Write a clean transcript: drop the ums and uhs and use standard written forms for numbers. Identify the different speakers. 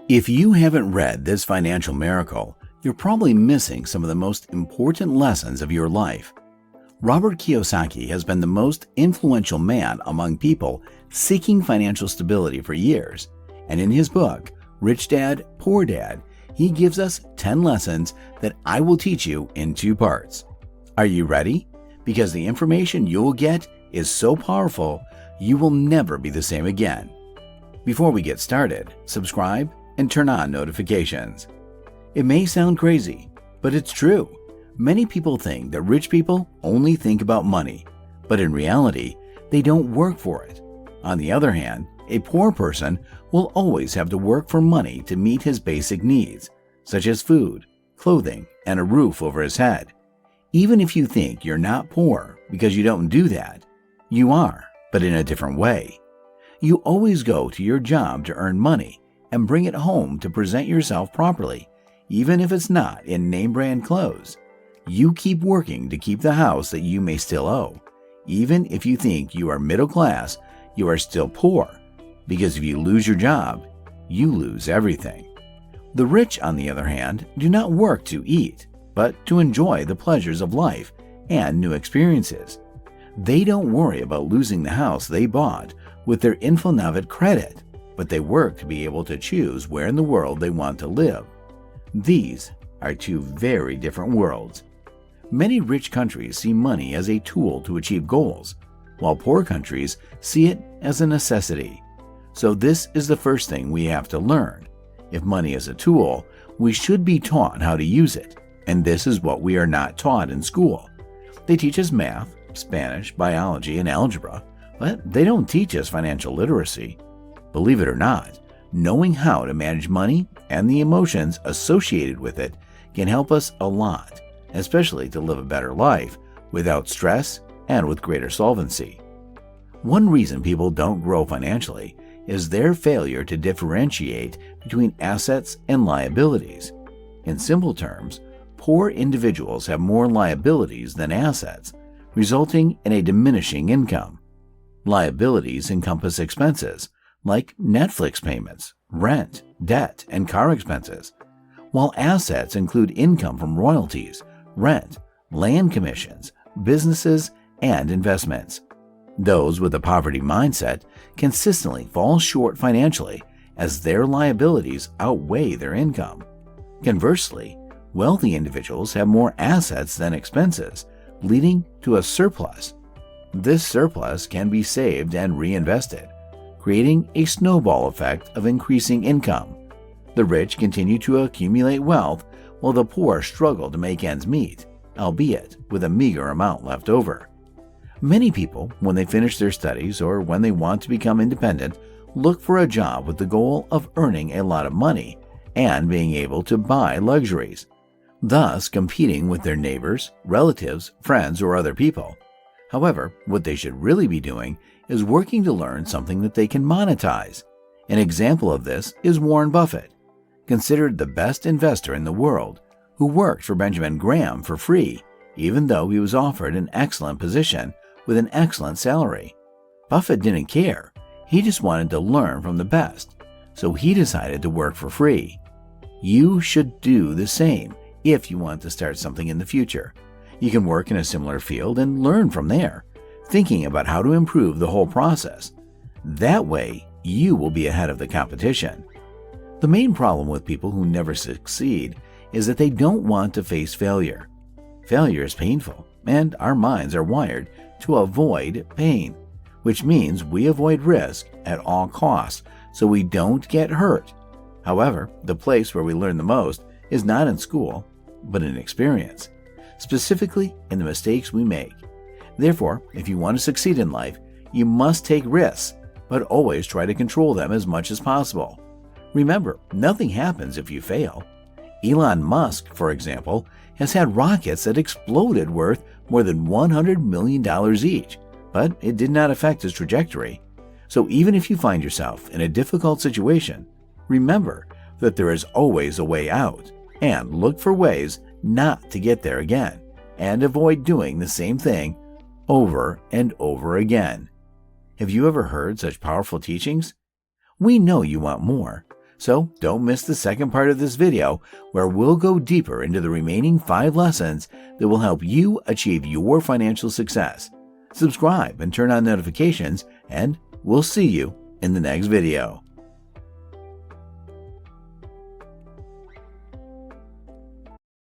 Speaker 1: If you haven't read this financial miracle, you're probably missing some of the most important lessons of your life. Robert Kiyosaki has been the most influential man among people seeking financial stability for years, and in his book, Rich Dad, Poor Dad, he gives us 10 lessons that I will teach you in 2 parts. Are you ready? Because the information you will get is so powerful, you will never be the same again. Before we get started, subscribe and turn on notifications. It may sound crazy, but it's true. Many people think that rich people only think about money, but in reality, they don't work for it. On the other hand, a poor person will always have to work for money to meet his basic needs, such as food, clothing, and a roof over his head. Even if you think you're not poor because you don't do that, you are, but in a different way. You always go to your job to earn money and bring it home to present yourself properly, even if it's not in name brand clothes. You keep working to keep the house that you may still owe. Even if you think you are middle class, you are still poor, because if you lose your job, you lose everything. The rich, on the other hand, do not work to eat, but to enjoy the pleasures of life and new experiences. They don't worry about losing the house they bought with their infinite credit, but they work to be able to choose where in the world they want to live. These are 2 very different worlds. Many rich countries see money as a tool to achieve goals, while poor countries see it as a necessity. So this is the first thing we have to learn. If money is a tool, we should be taught how to use it, and this is what we are not taught in school. They teach us math, Spanish, biology, and algebra, but they don't teach us financial literacy. Believe it or not, knowing how to manage money and the emotions associated with it can help us a lot, especially to live a better life without stress and with greater solvency. One reason people don't grow financially is their failure to differentiate between assets and liabilities. In simple terms, poor individuals have more liabilities than assets, resulting in a diminishing income. Liabilities encompass expenses like Netflix payments, rent, debt, and car expenses, while assets include income from royalties, rent, land commissions, businesses, and investments. Those with a poverty mindset consistently fall short financially as their liabilities outweigh their income. Conversely, wealthy individuals have more assets than expenses, leading to a surplus. This surplus can be saved and reinvested, creating a snowball effect of increasing income. The rich continue to accumulate wealth while the poor struggle to make ends meet, albeit with a meager amount left over. Many people, when they finish their studies or when they want to become independent, look for a job with the goal of earning a lot of money and being able to buy luxuries, thus competing with their neighbors, relatives, friends, or other people. However, what they should really be doing is working to learn something that they can monetize. An example of this is Warren Buffett, considered the best investor in the world, who worked for Benjamin Graham for free, even though he was offered an excellent position with an excellent salary. Buffett didn't care. He just wanted to learn from the best, so he decided to work for free. You should do the same if you want to start something in the future. You can work in a similar field and learn from there, thinking about how to improve the whole process. That way, you will be ahead of the competition. The main problem with people who never succeed is that they don't want to face failure. Failure is painful, and our minds are wired to avoid pain, which means we avoid risk at all costs so we don't get hurt. However, the place where we learn the most is not in school, but in experience, specifically in the mistakes we make. Therefore, if you want to succeed in life, you must take risks, but always try to control them as much as possible. Remember, nothing happens if you fail. Elon Musk, for example, has had rockets that exploded worth more than $100 million each, but it did not affect his trajectory. So even if you find yourself in a difficult situation, remember that there is always a way out, and look for ways not to get there again, and avoid doing the same thing over and over again. Have you ever heard such powerful teachings? We know you want more, so don't miss the second part of this video where we'll go deeper into the remaining 5 lessons that will help you achieve your financial success. Subscribe and turn on notifications, and we'll see you in the next video.